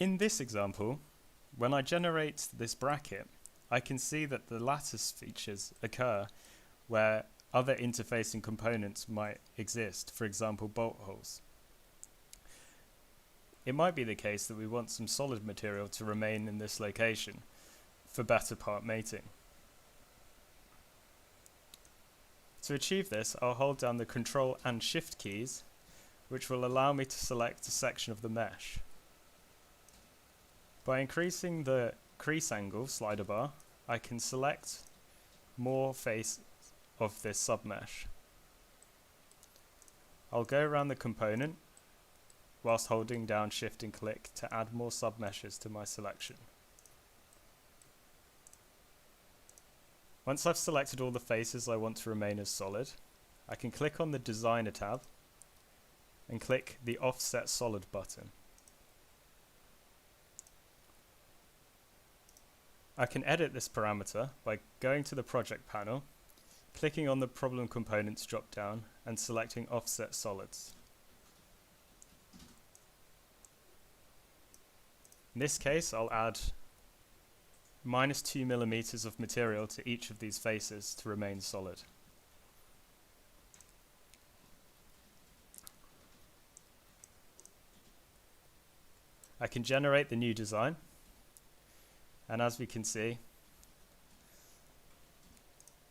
In this example, when I generate this bracket, I can see that the lattice features occur where other interfacing components might exist, for example bolt holes. It might be the case that we want some solid material to remain in this location for better part mating. To achieve this, I'll hold down the Control and Shift keys, which will allow me to select a section of the mesh. By increasing the crease angle slider bar, I can select more face of this submesh. I'll go around the component whilst holding down Shift and click to add more submeshes to my selection. Once I've selected all the faces I want to remain as solid, I can click on the Designer tab and click the Offset Solid button. I can edit this parameter by going to the Project panel, clicking on the Problem Components drop-down and selecting Offset Solids. In this case, I'll add -2 mm of material to each of these faces to remain solid. I can generate the new design, and as we can see,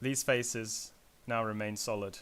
these faces now remain solid